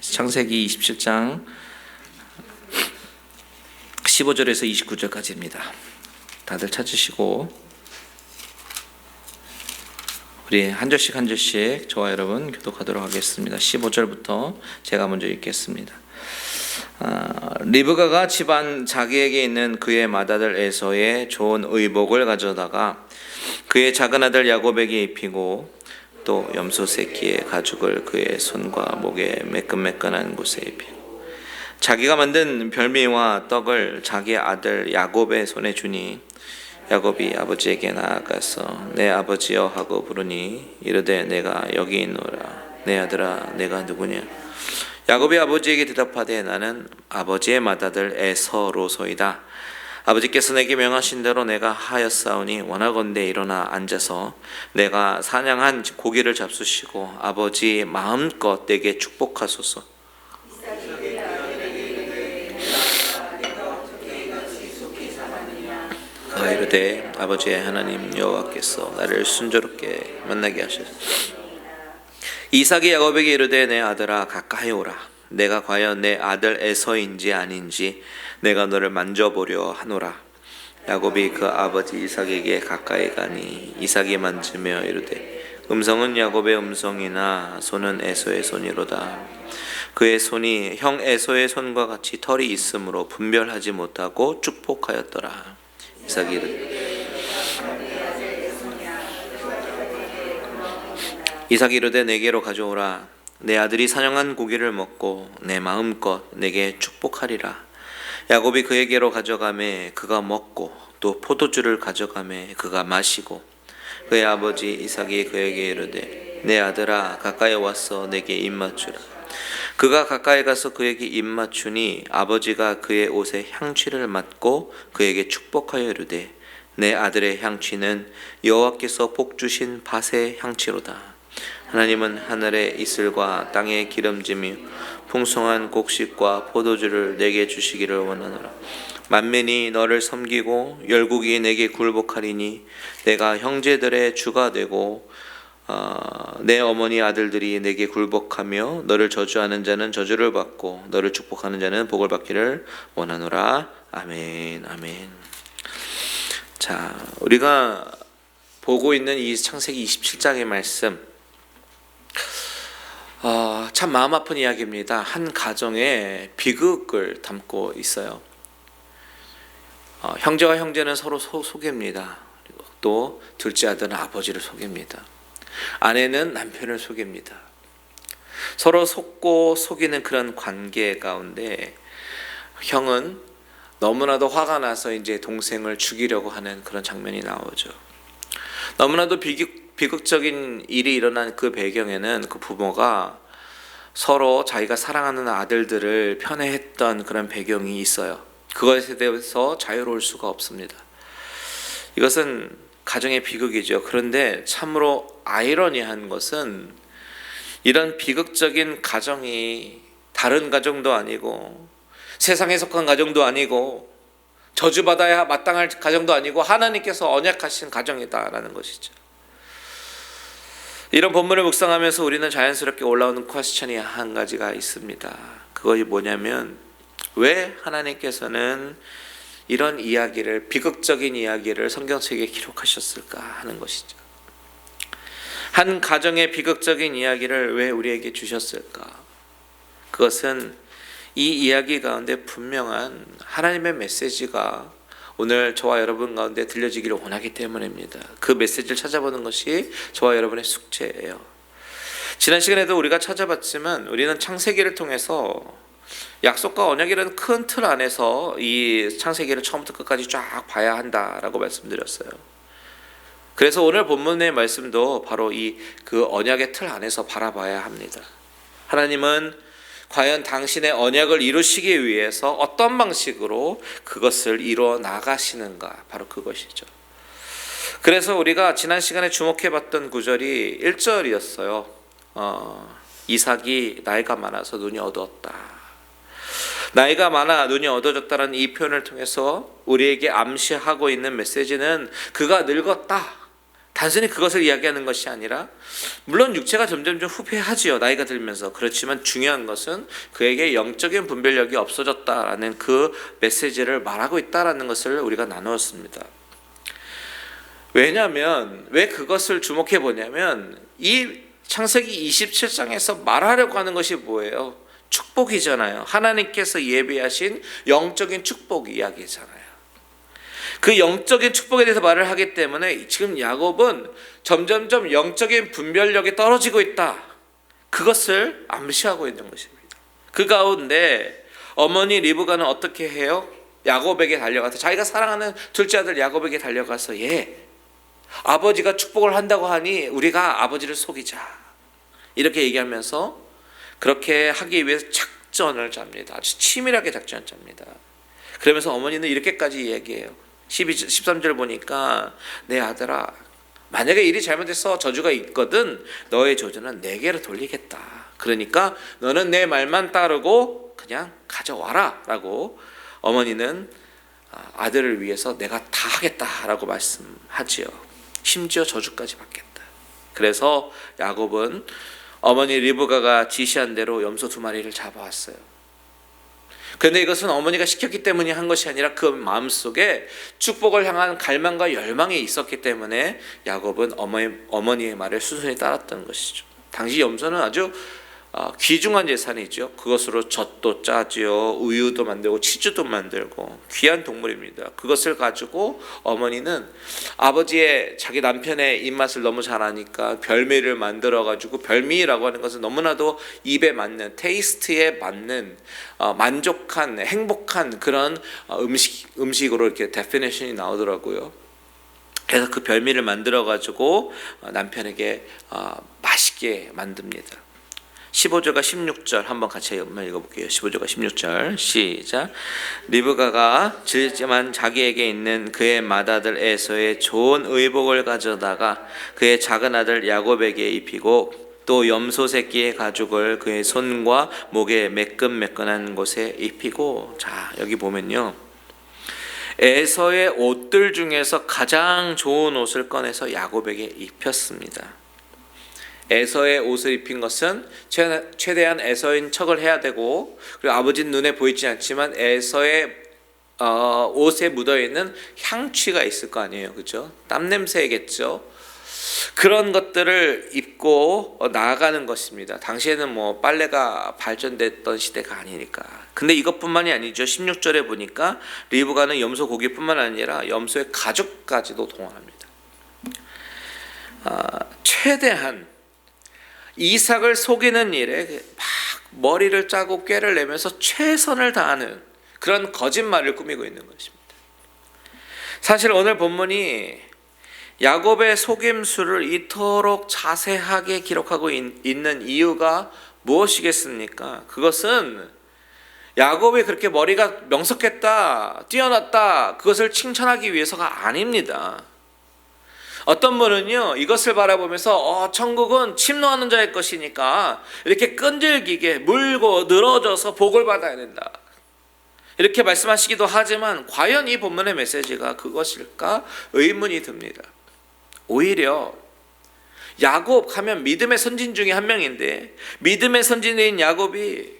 창세기 27장 15절에서 29절까지입니다. 다들 찾으시고 우리 한 절씩 한 절씩 저와 여러분 교독하도록 하겠습니다. 15절부터 제가 먼저 읽겠습니다. 리브가가 집안 자기에게 있는 그의 맏아들 에서의 좋은 의복을 가져다가 그의 작은 아들 야곱에게 입히고 또 염소 새끼의 가죽을 그의 손과 목에 매끈매끈한 곳에 입히고 자기가 만든 별미와 떡을 자기 아들 야곱의 손에 주니 야곱이 아버지에게 나아가서 내 아버지여 하고 부르니 이르되 내가 여기 있노라. 내 아들아 내가 누구냐. 야곱이 아버지에게 대답하되 나는 아버지의 맏아들 에서로소이다. 아버지께서 내게 명하신 대로 내가 하였사오니 원하건대 일어나 앉아서 내가 사냥한 고기를 잡수시고 아버지 마음껏 내게 축복하소서. 그가 이르되 아버지의 하나님 여호와께서 나를 순조롭게 만나게 하소서. 이삭이 야곱에게 이르되 내 아들아 가까이 오라. 내가 과연 내 아들 에서인지 아닌지 내가 너를 만져보려 하노라. 야곱이 그 아버지 이삭에게 가까이 가니 이삭이 만지며 이르되 음성은 야곱의 음성이나 손은 에서의 손이로다. 그의 손이 형 에서의 손과 같이 털이 있으므로 분별하지 못하고 축복하였더라. 이삭이 이르되 내게로 가져오라. 내 아들이 사냥한 고기를 먹고 내 마음껏 내게 축복하리라. 야곱이 그에게로 가져가매 그가 먹고 또 포도주를 가져가매 그가 마시고 그의 아버지 이삭이 그에게 이르되 내 아들아 가까이 와서 내게 입맞추라. 그가 가까이 가서 그에게 입맞추니 아버지가 그의 옷에 향취를 맡고 그에게 축복하여 이르되 내 아들의 향취는 여호와께서 복 주신 밭의 향취로다. 하나님은 하늘의 이슬과 땅의 기름짐이 풍성한 곡식과 포도주를 내게 주시기를 원하노라. 만민이 너를 섬기고 열국이 내게 굴복하리니 내가 형제들의 주가 되고 내 어머니 아들들이 내게 굴복하며 너를 저주하는 자는 저주를 받고 너를 축복하는 자는 복을 받기를 원하노라. 아멘. 아멘. 자, 우리가 보고 있는 이 창세기 27장의 말씀 참 마음 아픈 이야기입니다. 한 가정의 비극을 담고 있어요. 형제와 형제는 서로 속입니다. 그리고 또 둘째 아들은 아버지를 속입니다. 아내는 남편을 속입니다. 서로 속고 속이는 그런 관계 가운데 형은 너무나도 화가 나서 이제 동생을 죽이려고 하는 그런 장면이 나오죠. 너무나도 비극적인 일이 일어난 그 배경에는 그 부모가 서로 자기가 사랑하는 아들들을 편애했던 그런 배경이 있어요. 그것에 대해서 자유로울 수가 없습니다. 이것은 가정의 비극이죠. 그런데 참으로 아이러니한 것은 이런 비극적인 가정이 다른 가정도 아니고 세상에 속한 가정도 아니고 저주받아야 마땅할 가정도 아니고 하나님께서 언약하신 가정이다라는 것이죠. 이런 본문을 묵상하면서 우리는 자연스럽게 올라오는 퀘스천이 한 가지가 있습니다. 그것이 뭐냐면 왜 하나님께서는 이런 이야기를 비극적인 이야기를 성경책에 기록하셨을까 하는 것이죠. 한 가정의 비극적인 이야기를 왜 우리에게 주셨을까? 그것은 이 이야기 가운데 분명한 하나님의 메시지가 오늘 저와 여러분 가운데 들려지기를 원하기 때문입니다. 그 메시지를 찾아보는 것이 저와 여러분의 숙제예요. 지난 시간에도 우리가 찾아봤지만 우리는 창세기를 통해서 약속과 언약이라는 큰 틀 안에서 이 창세기를 처음부터 끝까지 쫙 봐야 한다라고 말씀드렸어요. 그래서 오늘 본문의 말씀도 바로 그 언약의 틀 안에서 바라봐야 합니다. 하나님은 과연 당신의 언약을 이루시기 위해서 어떤 방식으로 그것을 이루어 나가시는가, 바로 그것이죠. 그래서 우리가 지난 시간에 주목해봤던 구절이 1절이었어요. 이삭이 나이가 많아서 눈이 어두웠다. 나이가 많아 눈이 어두워졌다는 이 표현을 통해서 우리에게 암시하고 있는 메시지는 그가 늙었다. 단순히 그것을 이야기하는 것이 아니라, 물론 육체가 점점 후퇴하지요, 나이가 들면서. 그렇지만 중요한 것은 그에게 영적인 분별력이 없어졌다라는 그 메시지를 말하고 있다라는 것을 우리가 나누었습니다. 왜냐하면, 왜 그것을 주목해 보냐면, 이 창세기 27장에서 말하려고 하는 것이 뭐예요? 축복이잖아요. 하나님께서 예비하신 영적인 축복 이야기잖아요. 그 영적인 축복에 대해서 말을 하기 때문에 지금 야곱은 점점점 영적인 분별력이 떨어지고 있다, 그것을 암시하고 있는 것입니다. 그 가운데 어머니 리브가는 어떻게 해요? 야곱에게 달려가서, 자기가 사랑하는 둘째 아들 야곱에게 달려가서, 아버지가 축복을 한다고 하니 우리가 아버지를 속이자, 이렇게 얘기하면서 그렇게 하기 위해서 작전을 짭니다. 아주 치밀하게 작전을 짭니다. 그러면서 어머니는 이렇게까지 얘기해요. 13절 보니까, 내 아들아, 만약에 일이 잘못해서 저주가 있거든 너의 저주는 내게로 돌리겠다. 그러니까 너는 내 말만 따르고 그냥 가져와라 라고 어머니는 아들을 위해서 내가 다 하겠다라고 말씀하지요. 심지어 저주까지 받겠다. 그래서 야곱은 어머니 리브가가 지시한 대로 염소 2마리를 잡아왔어요. 그런데 이것은 어머니가 시켰기 때문에 한 것이 아니라 그 마음속에 축복을 향한 갈망과 열망이 있었기 때문에 야곱은 어머니의 말을 순순히 따랐던 것이죠. 당시 염소는 아주 귀중한 재산이죠. 그것으로 젖도 짜지요, 우유도 만들고 치즈도 만들고 귀한 동물입니다. 그것을 가지고 어머니는 아버지의, 자기 남편의 입맛을 너무 잘 아니까 별미를 만들어 가지고, 별미라고 하는 것은 너무나도 입에 맞는, 테이스트에 맞는 만족한, 행복한 그런 음식으로 이렇게 데피니션이 나오더라고요. 그래서 그 별미를 만들어 가지고 남편에게 맛있게 만듭니다. 15절과 16절 한번 같이 읽어볼게요. 15절과 16절 시작. 리브가가 질지만 자기에게 있는 그의 맏아들 에서의 좋은 의복을 가져다가 그의 작은 아들 야곱에게 입히고, 또 염소 새끼의 가죽을 그의 손과 목에 매끈매끈한 곳에 입히고. 자, 여기 보면요, 에서의 옷들 중에서 가장 좋은 옷을 꺼내서 야곱에게 입혔습니다. 에서의 옷을 입힌 것은 최대한 에서인 척을 해야 되고, 그리고 아버지는 눈에 보이지 않지만 에서의 옷에 묻어있는 향취가 있을 거 아니에요, 그렇죠? 땀 냄새겠죠. 그런 것들을 입고 나아가는 것입니다. 당시에는 뭐 빨래가 발전됐던 시대가 아니니까. 근데 이것뿐만이 아니죠. 16절에 보니까 리브가는 염소 고기뿐만 아니라 염소의 가죽까지도 동원합니다. 최대한 이삭을 속이는 일에 막 머리를 짜고 꾀를 내면서 최선을 다하는 그런 거짓말을 꾸미고 있는 것입니다. 사실 오늘 본문이 야곱의 속임수를 이토록 자세하게 기록하고 있는 이유가 무엇이겠습니까? 그것은 야곱이 그렇게 머리가 명석했다, 뛰어났다, 그것을 칭찬하기 위해서가 아닙니다. 어떤 분은요, 이것을 바라보면서 천국은 침노하는 자의 것이니까 이렇게 끈질기게 물고 늘어져서 복을 받아야 된다, 이렇게 말씀하시기도 하지만 과연 이 본문의 메시지가 그것일까 의문이 듭니다. 오히려 야곱 하면 믿음의 선진 중에 한 명인데, 믿음의 선진인 야곱이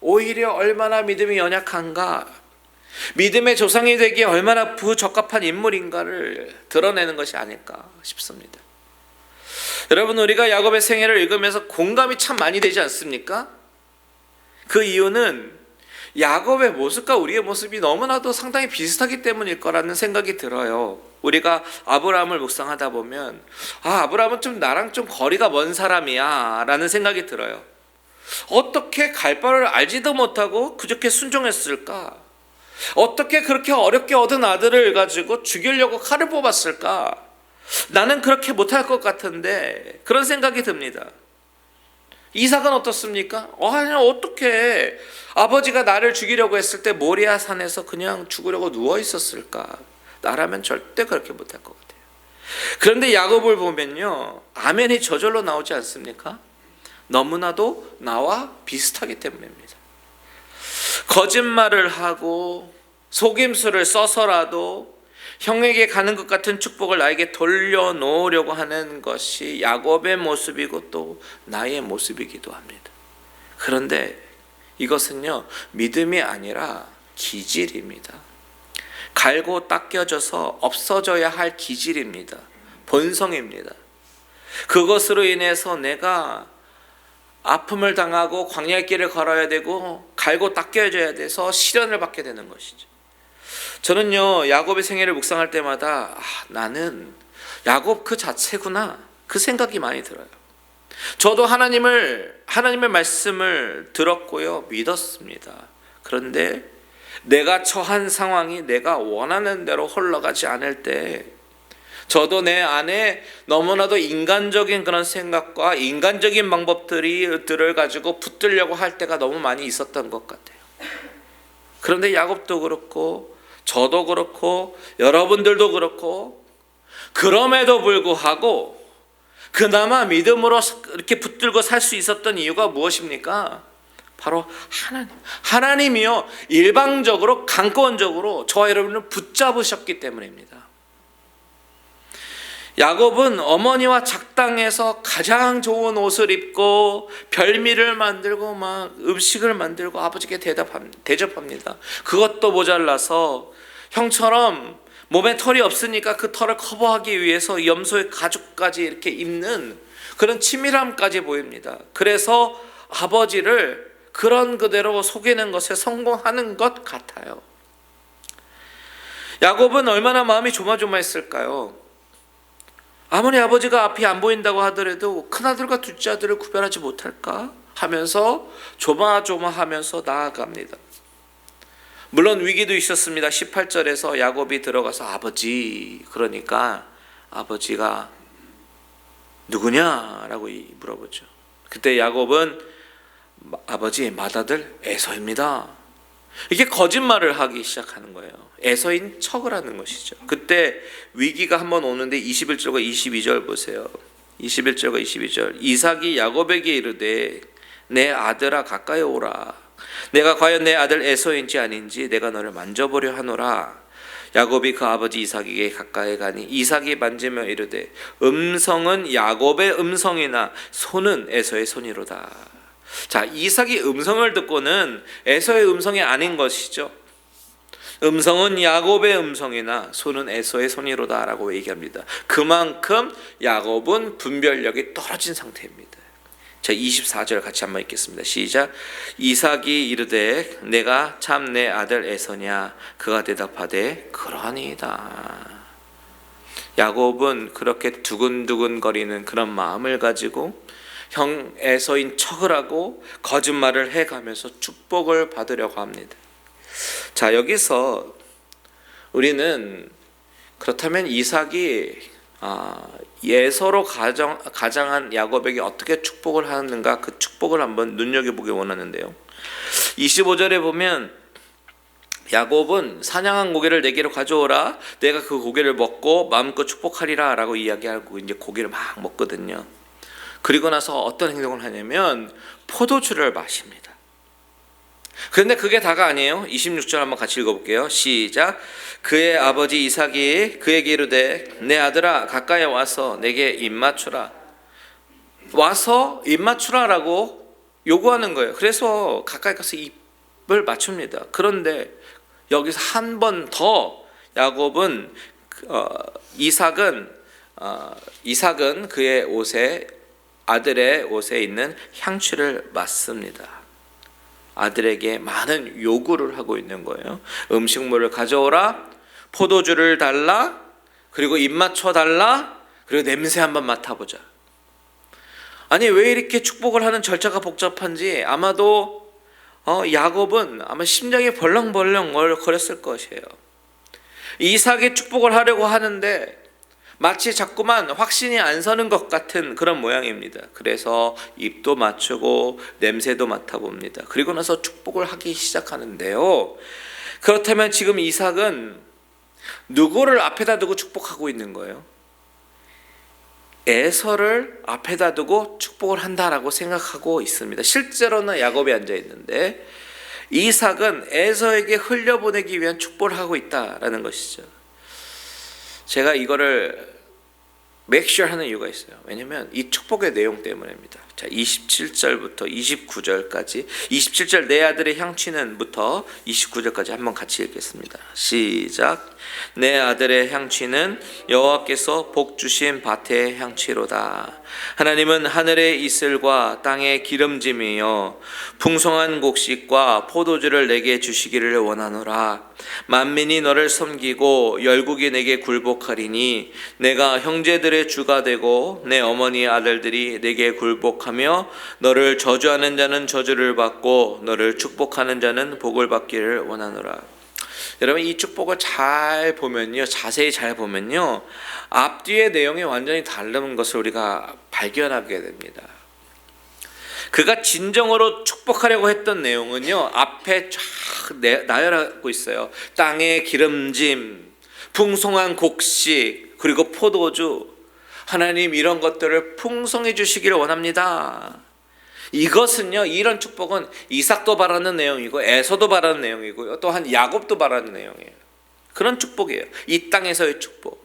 오히려 얼마나 믿음이 연약한가, 믿음의 조상이 되기에 얼마나 부적합한 인물인가를 드러내는 것이 아닐까 싶습니다. 여러분, 우리가 야곱의 생애를 읽으면서 공감이 참 많이 되지 않습니까? 그 이유는 야곱의 모습과 우리의 모습이 너무나도 상당히 비슷하기 때문일 거라는 생각이 들어요. 우리가 아브라함을 묵상하다 보면 아브라함은 좀 나랑 좀 거리가 먼 사람이야 라는 생각이 들어요. 어떻게 갈 바를 알지도 못하고 그저께 순종했을까? 어떻게 그렇게 어렵게 얻은 아들을 가지고 죽이려고 칼을 뽑았을까? 나는 그렇게 못할 것 같은데, 그런 생각이 듭니다. 이삭은 어떻습니까? 아니, 어떻게 아버지가 나를 죽이려고 했을 때 모리아 산에서 그냥 죽으려고 누워 있었을까? 나라면 절대 그렇게 못할 것 같아요. 그런데 야곱을 보면요, 아멘이 저절로 나오지 않습니까? 너무나도 나와 비슷하기 때문입니다. 거짓말을 하고 속임수를 써서라도 형에게 가는 것 같은 축복을 나에게 돌려놓으려고 하는 것이 야곱의 모습이고 또 나의 모습이기도 합니다. 그런데 이것은요, 믿음이 아니라 기질입니다. 갈고 닦여져서 없어져야 할 기질입니다. 본성입니다. 그것으로 인해서 내가 아픔을 당하고 광야의 길을 걸어야 되고 갈고 닦여져야 돼서 시련을 받게 되는 것이죠. 저는요, 야곱의 생애를 묵상할 때마다 나는 야곱 그 자체구나, 그 생각이 많이 들어요. 저도 하나님의 말씀을 들었고요, 믿었습니다. 그런데 내가 처한 상황이 내가 원하는 대로 흘러가지 않을 때 저도 내 안에 너무나도 인간적인 그런 생각과 인간적인 방법들을 가지고 붙들려고 할 때가 너무 많이 있었던 것 같아요. 그런데 야곱도 그렇고 저도 그렇고 여러분들도 그렇고, 그럼에도 불구하고 그나마 믿음으로 이렇게 붙들고 살 수 있었던 이유가 무엇입니까? 바로 하나님이요, 일방적으로 강권적으로 저와 여러분을 붙잡으셨기 때문입니다. 야곱은 어머니와 작당해서 가장 좋은 옷을 입고 별미를 만들고 막 음식을 만들고 아버지께 대접합니다. 그것도 모자라서 형처럼 몸에 털이 없으니까 그 털을 커버하기 위해서 염소의 가죽까지 이렇게 입는 그런 치밀함까지 보입니다. 그래서 아버지를 그런 그대로 속이는 것에 성공하는 것 같아요. 야곱은 얼마나 마음이 조마조마했을까요? 아무리 아버지가 앞이 안 보인다고 하더라도 큰아들과 둘째 아들을 구별하지 못할까 하면서 조마조마하면서 나아갑니다. 물론 위기도 있었습니다. 18절에서 야곱이 들어가서 아버지, 그러니까 아버지가 누구냐라고 물어보죠. 그때 야곱은 아버지, 맏아들 에서입니다. 이게 거짓말을 하기 시작하는 거예요. 에서인 척을 하는 것이죠. 그때 위기가 한번 오는데 21절과 22절 보세요. 21절과 22절. 이삭이 야곱에게 이르되 내 아들아 가까이 오라. 내가 과연 내 아들 에서인지 아닌지 내가 너를 만져보려 하노라. 야곱이 그 아버지 이삭에게 가까이 가니 이삭이 만지며 이르되 음성은 야곱의 음성이나 손은 에서의 손이로다. 자, 이삭이 음성을 듣고는 에서의 음성이 아닌 것이죠. 음성은 야곱의 음성이나 손은 에서의 손이로다 라고 얘기합니다. 그만큼 야곱은 분별력이 떨어진 상태입니다. 자, 24절 같이 한번 읽겠습니다. 시작. 이삭이 이르되 내가 참 내 아들 에서냐? 그가 대답하되 그러니이다. 야곱은 그렇게 두근두근거리는 그런 마음을 가지고 형 에서인 척을 하고 거짓말을 해가면서 축복을 받으려고 합니다. 자, 여기서 우리는 그렇다면 이삭이 예서로 가장한 야곱에게 어떻게 축복을 하는가, 그 축복을 한번 눈여겨보기 원하는데요. 25절에 보면 야곱은 사냥한 고기를 내게로 가져오라. 내가 그 고기를 먹고 마음껏 축복하리라 라고 이야기하고 이제 고기를 막 먹거든요. 그리고 나서 어떤 행동을 하냐면 포도주를 마십니다. 그런데 그게 다가 아니에요. 26절 한번 같이 읽어볼게요. 시작. 그의 아버지 이삭이 그에게 이르되 내 아들아 가까이 와서 내게 입 맞추라. 와서 입 맞추라라고 요구하는 거예요. 그래서 가까이 가서 입을 맞춥니다. 그런데 여기서 한 번 더 야곱은 이삭은 그의 옷에, 아들의 옷에 있는 향취를 맡습니다. 아들에게 많은 요구를 하고 있는 거예요. 음식물을 가져오라, 포도주를 달라, 그리고 입 맞춰 달라, 그리고 냄새 한번 맡아보자. 아니, 왜 이렇게 축복을 하는 절차가 복잡한지 아마도 야곱은 아마 심장이 벌렁벌렁 거렸을 것이에요. 이삭의 축복을 하려고 하는데 마치 자꾸만 확신이 안 서는 것 같은 그런 모양입니다. 그래서 입도 맞추고 냄새도 맡아봅니다. 그리고 나서 축복을 하기 시작하는데요. 그렇다면 지금 이삭은 누구를 앞에다 두고 축복하고 있는 거예요? 에서를 앞에다 두고 축복을 한다라고 생각하고 있습니다. 실제로는 야곱이 앉아 있는데 이삭은 에서에게 흘려보내기 위한 축복을 하고 있다라는 것이죠. 제가 이거를 make sure 하는 이유가 있어요. 왜냐면 이 축복의 내용 때문입니다. 자, 27절부터 29절까지 27절 내 아들의 향취는부터 29절까지 한번 같이 읽겠습니다. 시작. 내 아들의 향취는 여호와께서 복 주신 밭의 향취로다. 하나님은 하늘의 이슬과 땅의 기름짐이여 풍성한 곡식과 포도주를 내게 주시기를 원하노라. 만민이 너를 섬기고 열국이 내게 굴복하리니 내가 형제들의 주가 되고 내 어머니의 아들들이 내게 굴복하며 너를 저주하는 자는 저주를 받고 너를 축복하는 자는 복을 받기를 원하노라. 여러분 이 축복을 잘 보면요, 자세히 잘 보면요, 앞뒤의 내용이 완전히 다른 것을 우리가 발견하게 됩니다. 그가 진정으로 축복하려고 했던 내용은요, 앞에 쫙 나열하고 있어요. 땅의 기름짐, 풍성한 곡식, 그리고 포도주. 하나님 이런 것들을 풍성해 주시기를 원합니다. 이것은요, 이런 축복은 이삭도 바라는 내용이고 에서도 바라는 내용이고요, 또한 야곱도 바라는 내용이에요. 그런 축복이에요. 이 땅에서의 축복.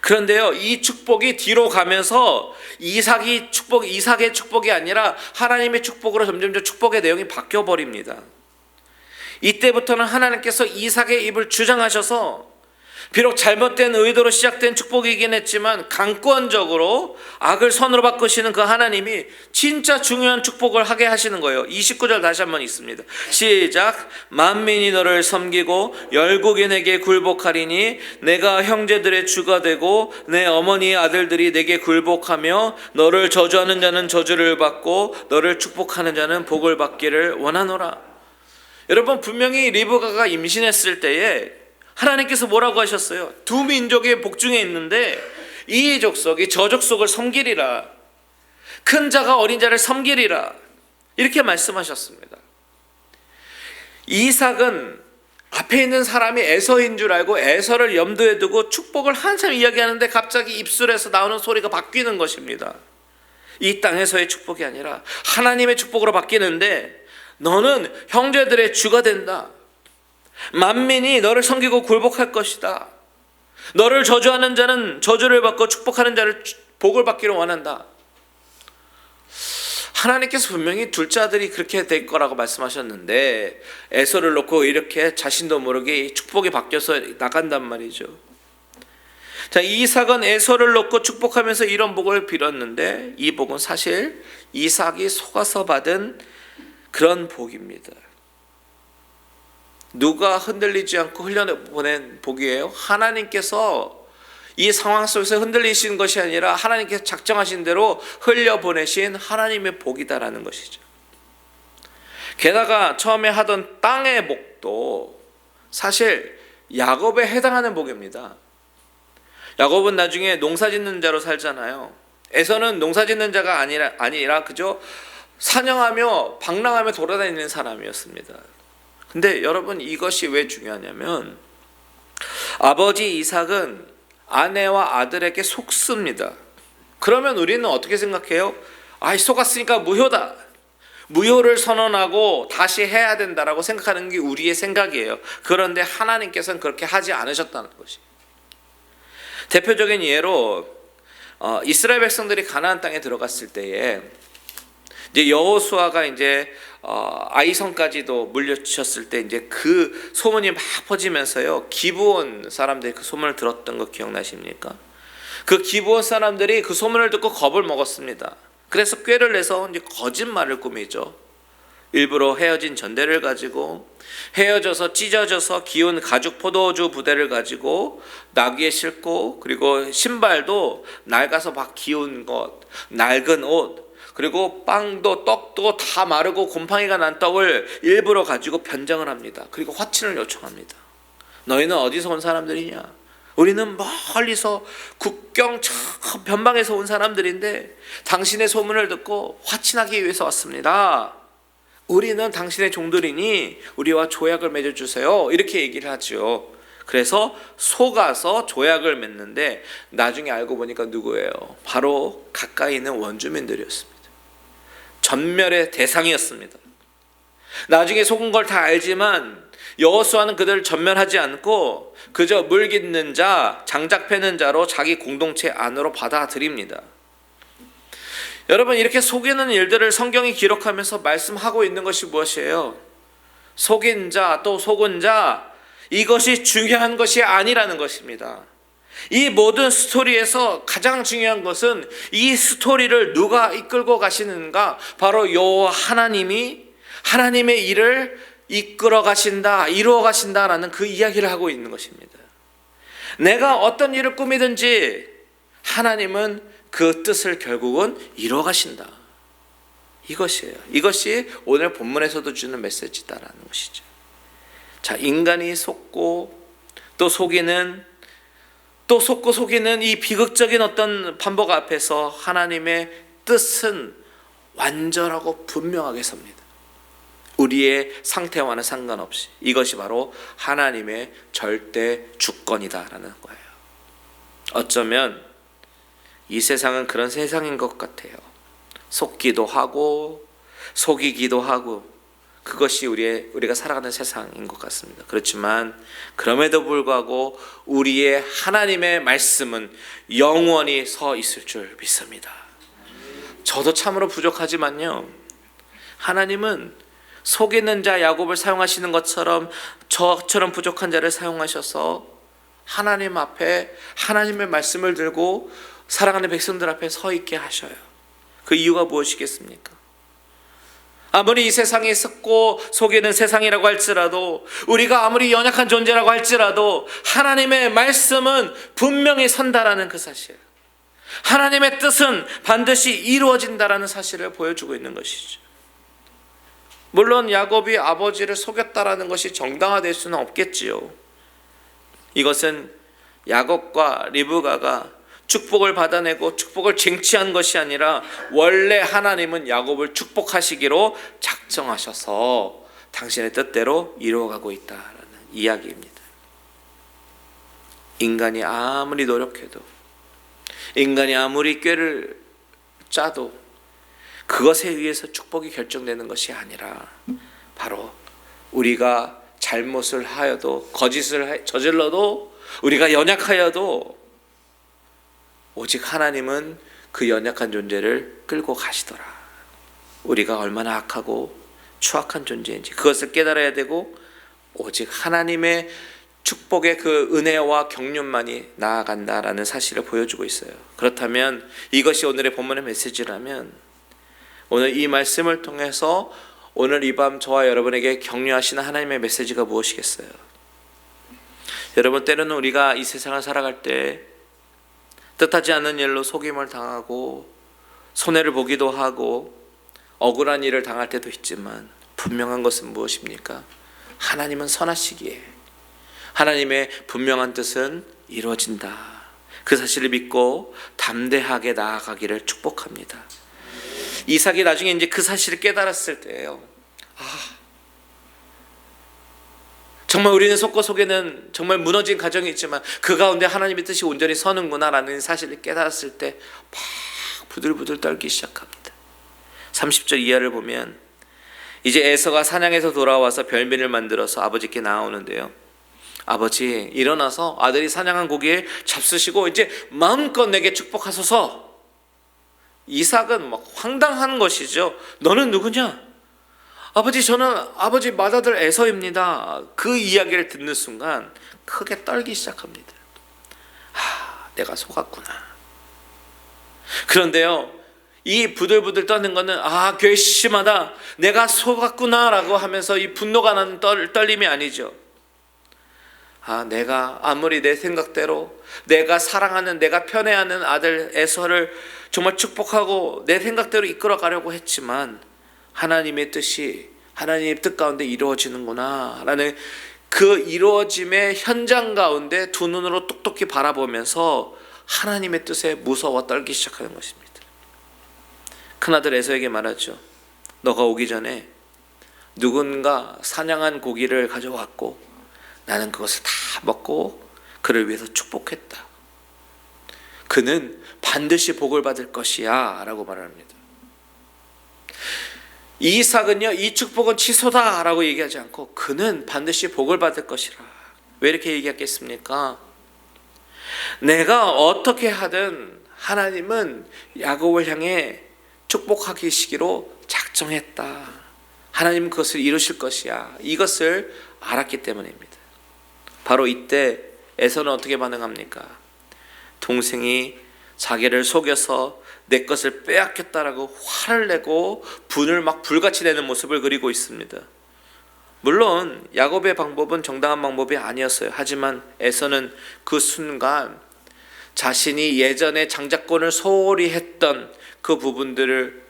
그런데요, 이 축복이 뒤로 가면서 이삭의 축복이 아니라 하나님의 축복으로 점점 축복의 내용이 바뀌어 버립니다. 이때부터는 하나님께서 이삭의 입을 주장하셔서 비록 잘못된 의도로 시작된 축복이긴 했지만 강권적으로 악을 선으로 바꾸시는 그 하나님이 진짜 중요한 축복을 하게 하시는 거예요. 29절 다시 한번 있습니다. 시작. 만민이 너를 섬기고 열국이 내게 굴복하리니 내가 형제들의 주가 되고 내 어머니의 아들들이 내게 굴복하며 너를 저주하는 자는 저주를 받고 너를 축복하는 자는 복을 받기를 원하노라. 여러분 분명히 리브가가 임신했을 때에 하나님께서 뭐라고 하셨어요? 두 민족의 복중에 있는데 이 족속이 저 족속을 섬기리라. 큰 자가 어린 자를 섬기리라. 이렇게 말씀하셨습니다. 이삭은 앞에 있는 사람이 에서인 줄 알고 에서를 염두에 두고 축복을 한참 이야기하는데 갑자기 입술에서 나오는 소리가 바뀌는 것입니다. 이 땅에서의 축복이 아니라 하나님의 축복으로 바뀌는데 너는 형제들의 주가 된다. 만민이 너를 섬기고 굴복할 것이다. 너를 저주하는 자는 저주를 받고 축복하는 자를 복을 받기를 원한다. 하나님께서 분명히 둘째 아들이 그렇게 될 거라고 말씀하셨는데 에서를 놓고 이렇게 자신도 모르게 축복이 바뀌어서 나간단 말이죠. 자, 이삭은 에서를 놓고 축복하면서 이런 복을 빌었는데 이 복은 사실 이삭이 속아서 받은 그런 복입니다. 누가 흔들리지 않고 흘려보낸 복이에요? 하나님께서 이 상황 속에서 흔들리신 것이 아니라 하나님께서 작정하신 대로 흘려보내신 하나님의 복이다라는 것이죠. 게다가 처음에 하던 땅의 복도 사실 야곱에 해당하는 복입니다. 야곱은 나중에 농사짓는 자로 살잖아요. 에서는 농사짓는 자가 아니라 그저 사냥하며 방랑하며 돌아다니는 사람이었습니다. 근데 여러분 이것이 왜 중요하냐면 아버지 이삭은 아내와 아들에게 속습니다. 그러면 우리는 어떻게 생각해요? 속았으니까 무효다. 무효를 선언하고 다시 해야 된다라고 생각하는 게 우리의 생각이에요. 그런데 하나님께서는 그렇게 하지 않으셨다는 것이. 대표적인 예로 이스라엘 백성들이 가나안 땅에 들어갔을 때에 이제 여호수아가 이제 아이성까지도 물려주셨을 때 이제 그 소문이 막 퍼지면서요, 기브온 사람들이 그 소문을 들었던 거 기억나십니까? 그 기브온 사람들이 그 소문을 듣고 겁을 먹었습니다. 그래서 꾀를 내서 이제 거짓말을 꾸미죠. 일부러 헤어진 전대를 가지고 헤어져서 찢어져서 기운 가죽 포도주 부대를 가지고 나귀에 싣고, 그리고 신발도 낡아서 막 기운 것, 낡은 옷, 그리고 빵도 떡도 다 마르고 곰팡이가 난 떡을 일부러 가지고 변장을 합니다. 그리고 화친을 요청합니다. 너희는 어디서 온 사람들이냐? 우리는 멀리서 국경 저 변방에서 온 사람들인데 당신의 소문을 듣고 화친하기 위해서 왔습니다. 우리는 당신의 종들이니 우리와 조약을 맺어주세요. 이렇게 얘기를 하죠. 그래서 속아서 조약을 맺는데 나중에 알고 보니까 누구예요? 바로 가까이 있는 원주민들이었습니다. 전멸의 대상이었습니다. 나중에 속은 걸 다 알지만 여호수아는 그들을 전면하지 않고 그저 물깃는 자, 장작 패는 자로 자기 공동체 안으로 받아들입니다. 여러분, 이렇게 속이는 일들을 성경이 기록하면서 말씀하고 있는 것이 무엇이에요? 속인 자, 또 속은 자, 이것이 중요한 것이 아니라는 것입니다. 이 모든 스토리에서 가장 중요한 것은 이 스토리를 누가 이끌고 가시는가? 바로 여호와 하나님이 하나님의 일을 이끌어 가신다, 이루어 가신다라는 그 이야기를 하고 있는 것입니다. 내가 어떤 일을 꾸미든지 하나님은 그 뜻을 결국은 이루어 가신다. 이것이에요. 이것이 오늘 본문에서도 주는 메시지다라는 것이죠. 자, 인간이 속고 또 속이는, 또 속고 속이는 이 비극적인 어떤 반복 앞에서 하나님의 뜻은 완전하고 분명하게 섭니다. 우리의 상태와는 상관없이 이것이 바로 하나님의 절대 주권이다라는 거예요. 어쩌면 이 세상은 그런 세상인 것 같아요. 속기도 하고 속이기도 하고, 그것이 우리가 살아가는 세상인 것 같습니다. 그렇지만 그럼에도 불구하고 우리의 하나님의 말씀은 영원히 서 있을 줄 믿습니다. 저도 참으로 부족하지만요, 하나님은 속이는 자 야곱을 사용하시는 것처럼 저처럼 부족한 자를 사용하셔서 하나님 앞에 하나님의 말씀을 들고 사랑하는 백성들 앞에 서 있게 하셔요. 그 이유가 무엇이겠습니까? 아무리 이 세상에 썩고 속이는 세상이라고 할지라도, 우리가 아무리 연약한 존재라고 할지라도 하나님의 말씀은 분명히 선다라는 그 사실, 하나님의 뜻은 반드시 이루어진다라는 사실을 보여주고 있는 것이죠. 물론 야곱이 아버지를 속였다라는 것이 정당화될 수는 없겠지요. 이것은 야곱과 리브가가 축복을 받아내고 축복을 쟁취한 것이 아니라 원래 하나님은 야곱을 축복하시기로 작정하셔서 당신의 뜻대로 이루어가고 있다라는 이야기입니다. 인간이 아무리 노력해도, 인간이 아무리 꾀를 짜도 그것에 의해서 축복이 결정되는 것이 아니라 바로 우리가 잘못을 하여도, 거짓을 저질러도, 우리가 연약하여도 오직 하나님은 그 연약한 존재를 끌고 가시더라. 우리가 얼마나 악하고 추악한 존재인지 그것을 깨달아야 되고, 오직 하나님의 축복의 그 은혜와 경륜만이 나아간다라는 사실을 보여주고 있어요. 그렇다면 이것이 오늘의 본문의 메시지라면, 오늘 이 말씀을 통해서 오늘 이 밤 저와 여러분에게 격려하시는 하나님의 메시지가 무엇이겠어요? 여러분, 때로는 우리가 이 세상을 살아갈 때 뜻하지 않은 일로 속임을 당하고 손해를 보기도 하고 억울한 일을 당할 때도 있지만, 분명한 것은 무엇입니까? 하나님은 선하시기에 하나님의 분명한 뜻은 이루어진다. 그 사실을 믿고 담대하게 나아가기를 축복합니다. 이삭이 나중에 이제 그 사실을 깨달았을 때예요. 정말 우리는 속고 속에는 정말 무너진 가정이 있지만 그 가운데 하나님의 뜻이 온전히 서는구나라는 사실을 깨달았을 때 막 부들부들 떨기 시작합니다. 30절 이하를 보면 이제 에서가 사냥에서 돌아와서 별미를 만들어서 아버지께 나오는데요. 아버지, 일어나서 아들이 사냥한 고기에 잡수시고 이제 마음껏 내게 축복하소서. 이삭은 막 황당한 것이죠. 너는 누구냐? 아버지, 저는 아버지 맏아들 에서입니다. 그 이야기를 듣는 순간 크게 떨기 시작합니다. 내가 속았구나. 그런데요, 이 부들부들 떠는 거는 괘씸하다, 내가 속았구나라고 하면서 이 분노가 나는 떨림이 아니죠. 내가 아무리 내 생각대로, 내가 사랑하는, 내가 편애하는 아들 에서를 정말 축복하고 내 생각대로 이끌어 가려고 했지만 하나님의 뜻이 하나님의 뜻 가운데 이루어지는구나 라는 그 이루어짐의 현장 가운데 두 눈으로 똑똑히 바라보면서 하나님의 뜻에 무서워 떨기 시작하는 것입니다. 큰아들 에서에게 말하죠. 너가 오기 전에 누군가 사냥한 고기를 가져왔고 나는 그것을 다 먹고 그를 위해서 축복했다. 그는 반드시 복을 받을 것이야 라고 말합니다. 이삭은요, 이 축복은 취소다라고 얘기하지 않고 그는 반드시 복을 받을 것이라. 왜 이렇게 얘기했겠습니까? 내가 어떻게 하든 하나님은 야곱을 향해 축복하시기로 작정했다. 하나님은 그것을 이루실 것이야. 이것을 알았기 때문입니다. 바로 이때 에서는 어떻게 반응합니까? 동생이 자기를 속여서 내 것을 빼앗겼다라고 화를 내고 분을 막 불같이 내는 모습을 그리고 있습니다. 물론 야곱의 방법은 정당한 방법이 아니었어요. 하지만 에서는 그 순간 자신이 예전에 장자권을 소홀히 했던 그 부분들을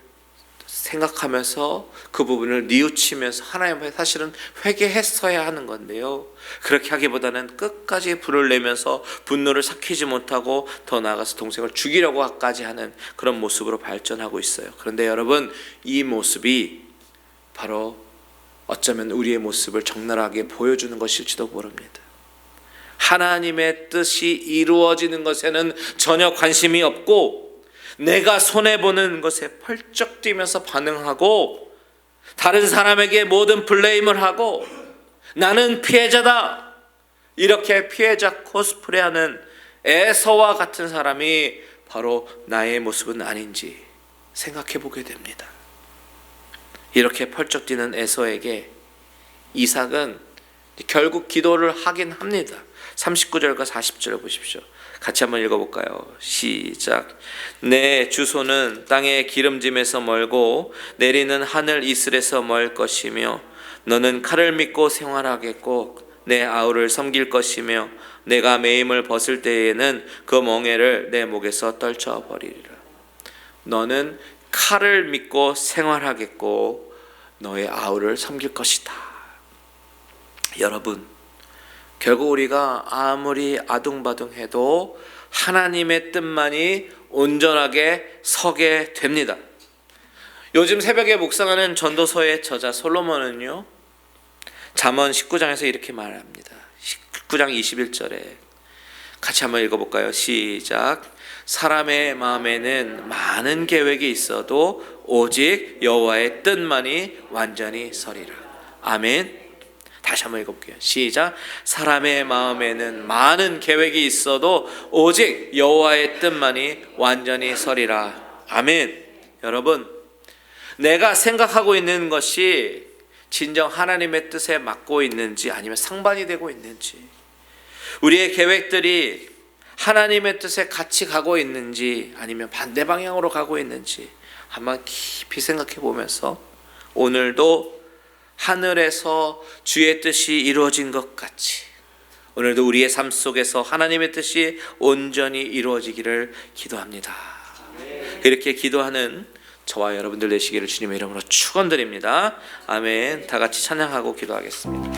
생각하면서 그 부분을 뉘우치면서 하나님 앞에 사실은 회개했어야 하는 건데요, 그렇게 하기보다는 끝까지 불을 내면서 분노를 삭히지 못하고 더 나아가서 동생을 죽이려고까지 하는 그런 모습으로 발전하고 있어요. 그런데 여러분, 이 모습이 바로 어쩌면 우리의 모습을 적나라하게 보여주는 것일지도 모릅니다. 하나님의 뜻이 이루어지는 것에는 전혀 관심이 없고 내가 손해보는 것에 펄쩍 뛰면서 반응하고 다른 사람에게 모든 블레임을 하고 나는 피해자다, 이렇게 피해자 코스프레하는 에서와 같은 사람이 바로 나의 모습은 아닌지 생각해 보게 됩니다. 이렇게 펄쩍 뛰는 에서에게 이삭은 결국 기도를 하긴 합니다. 39절과 40절을 보십시오. 같이 한번 읽어볼까요? 시작. 내 주소는 땅의 기름짐에서 멀고 내리는 하늘 이슬에서 멀 것이며 너는 칼을 믿고 생활하겠고 내 아우를 섬길 것이며 내가 매임을 벗을 때에는 그 멍에를 내 목에서 떨쳐버리리라. 너는 칼을 믿고 생활하겠고 너의 아우를 섬길 것이다. 여러분, 결국 우리가 아무리 아둥바둥해도 하나님의 뜻만이 온전하게 서게 됩니다. 요즘 새벽에 묵상하는 전도서의 저자 솔로몬은요, 잠언 19장에서 이렇게 말합니다. 19장 21절에 같이 한번 읽어볼까요? 시작. 사람의 마음에는 많은 계획이 있어도 오직 여호와의 뜻만이 완전히 서리라. 아멘. 다시 한번 읽어볼게요. 시작. 사람의 마음에는 많은 계획이 있어도 오직 여호와의 뜻만이 완전히 서리라. 아멘. 여러분, 내가 생각하고 있는 것이 진정 하나님의 뜻에 맞고 있는지 아니면 상반이 되고 있는지, 우리의 계획들이 하나님의 뜻에 같이 가고 있는지 아니면 반대 방향으로 가고 있는지 한번 깊이 생각해 보면서 오늘도 하늘에서 주의 뜻이 이루어진 것 같이 오늘도 우리의 삶 속에서 하나님의 뜻이 온전히 이루어지기를 기도합니다. 이렇게 기도하는 저와 여러분들 되시기를 주님의 이름으로 축원드립니다. 아멘. 다 같이 찬양하고 기도하겠습니다.